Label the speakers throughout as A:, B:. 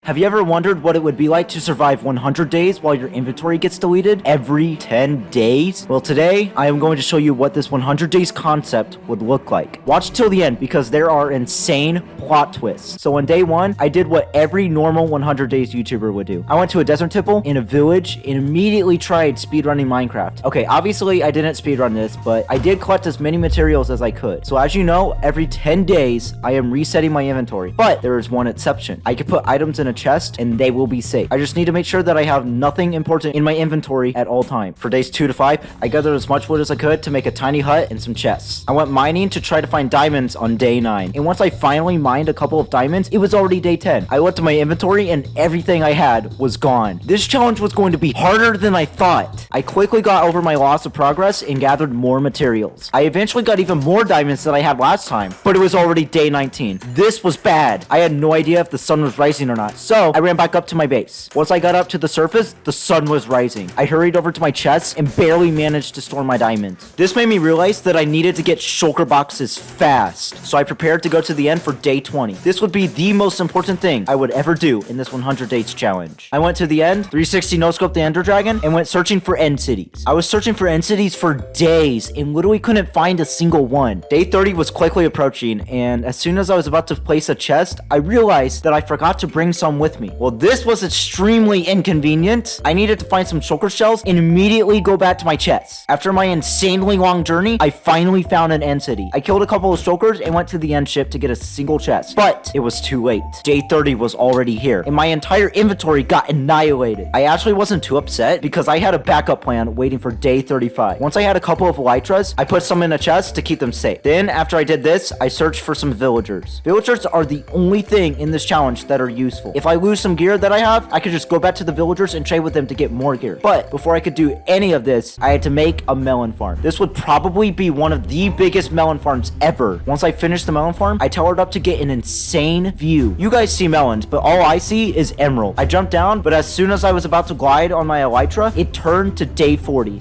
A: Have you ever wondered what it would be like to survive 100 days while your inventory gets deleted every 10 days? Well, today I am going to show you what this 100 days concept would look like. Watch till the end because there are insane plot twists. So on day 1, I did what every normal 100 days YouTuber would do. I went to a desert temple in a village and immediately tried speedrunning Minecraft. Okay, obviously I didn't speedrun this, but I did collect as many materials as I could. So as you know, every 10 days I am resetting my inventory. But there is one exception. I can put items in a chest and they will be safe. I just need to make sure that I have nothing important in my inventory at all times. For days 2 to 5, I gathered as much wood as I could to make a tiny hut and some chests. I went mining to try to find diamonds on day 9. And once I finally mined a couple of diamonds, it was already day 10. I looked at my inventory and everything I had was gone. This challenge was going to be harder than I thought. I quickly got over my loss of progress and gathered more materials. I eventually got even more diamonds than I had last time, but it was already day 19. This was bad. I had no idea if the sun was rising or not, so I ran back up to my base. Once I got up to the surface, the sun was rising. I hurried over to my chest and barely managed to store my diamonds. This made me realize that I needed to get shulker boxes fast, so I prepared to go to the end for day 20. This would be the most important thing I would ever do in this 100 days challenge. I went to the end, 360 no-scope the Ender Dragon, and went searching for end cities. I was searching for end cities for days and literally couldn't find a single one. Day 30 was quickly approaching, and as soon as I was about to place a chest, I realized that I forgot to bring some with me. Well, this was extremely inconvenient. I needed to find some shulker shells and immediately go back to my chest. After my insanely long journey, I finally found an end city. I killed a couple of shulkers and went to the end ship to get a single chest, but it was too late. Day 30 was already here, and my entire inventory got annihilated. I actually wasn't too upset because I had a backup plan waiting for day 35. Once I had a couple of elytras, I put some in a chest to keep them safe. Then, after I did this, I searched for some villagers. Villagers are the only thing in this challenge that are useful. If I lose some gear that I have, I could just go back to the villagers and trade with them to get more gear. But before I could do any of this, I had to make a melon farm. This would probably be one of the biggest melon farms ever. Once I finished the melon farm, I towered up to get an insane view. You guys see melons, but all I see is emerald. I jumped down, but as soon as I was about to glide on my elytra, it turned to day 40.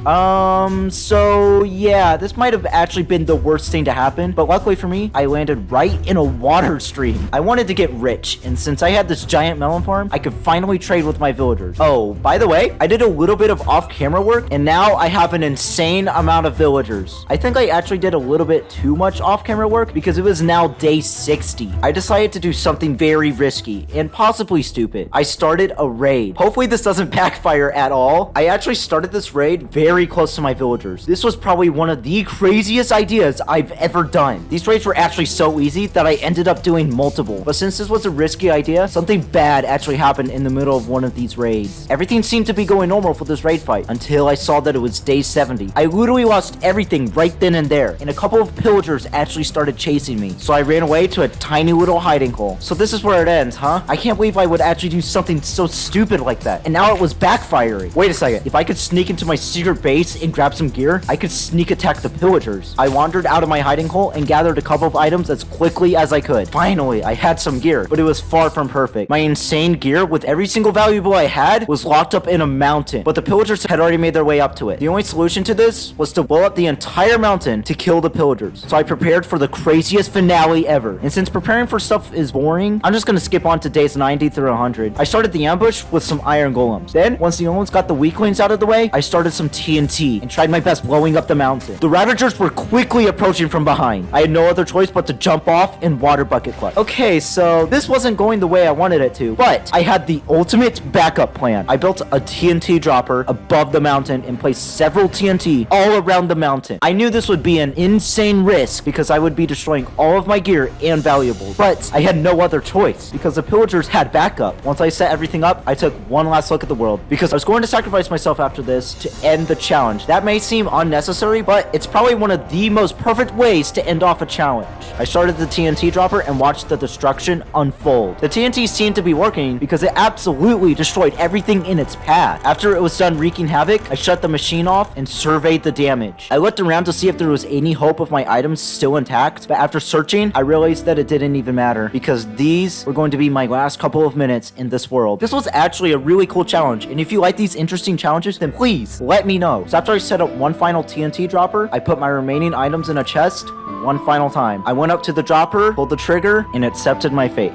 A: So yeah, this might have actually been the worst thing to happen, but luckily for me, I landed right in a water stream. I wanted to get rich, and since I had this giant melon farm, I could finally trade with my villagers. Oh, by the way, I did a little bit of off-camera work, and now I have an insane amount of villagers. I think I actually did a little bit too much off-camera work because it was now day 60. I decided to do something very risky and possibly stupid. I started a raid. Hopefully this doesn't backfire at all. I actually started this raid very close to my villagers. This was probably one of the craziest ideas I've ever done. These raids were actually so easy that I ended up doing multiple. But since this was a risky idea, something bad actually happened in the middle of one of these raids. Everything seemed to be going normal for this raid fight until I saw that it was day 70. I literally lost everything right then and there, and a couple of pillagers actually started chasing me. So I ran away to a tiny little hiding hole. So this is where it ends, huh? I can't believe I would actually do something so stupid like that. And now it was backfiring. Wait a second. If I could sneak into my secret base and grab some gear, I could sneak attack the pillagers. I wandered out of my hiding hole and gathered a couple of items as quickly as I could. Finally, I had some gear, but it was far from perfect. My insane gear with every single valuable I had was locked up in a mountain, but the pillagers had already made their way up to it. The only solution to this was to blow up the entire mountain to kill the pillagers. So I prepared for the craziest finale ever. And since preparing for stuff is boring, I'm just gonna skip on to days 90 through 100. I started the ambush with some iron golems. Then, once the golems got the weaklings out of the way, I started some TNT and tried my best blowing up the mountain. The ravagers were quickly approaching from behind. I had no other choice but to jump off and water bucket clutch. Okay, so this wasn't going the way I wanted it to, but I had the ultimate backup plan. I built a TNT dropper above the mountain and placed several TNT all around the mountain. I knew this would be an insane risk because I would be destroying all of my gear and valuables, but I had no other choice because the pillagers had backup. Once I set everything up, I took one last look at the world because I was going to sacrifice myself after this to end the challenge. That may seem unnecessary, but it's probably one of the most perfect ways to end off a challenge. I started the TNT dropper and watched the destruction unfold. The TNT seemed to be working because it absolutely destroyed everything in its path. After it was done wreaking havoc, I shut the machine off and surveyed the damage. I looked around to see if there was any hope of my items still intact, but after searching, I realized that it didn't even matter because these were going to be my last couple of minutes in this world. This was actually a really cool challenge, and if you like these interesting challenges, then please let me know. So after I set up one final TNT dropper, I put my remaining items in a chest one final time. I went up to the dropper, pulled the trigger, and accepted my fate.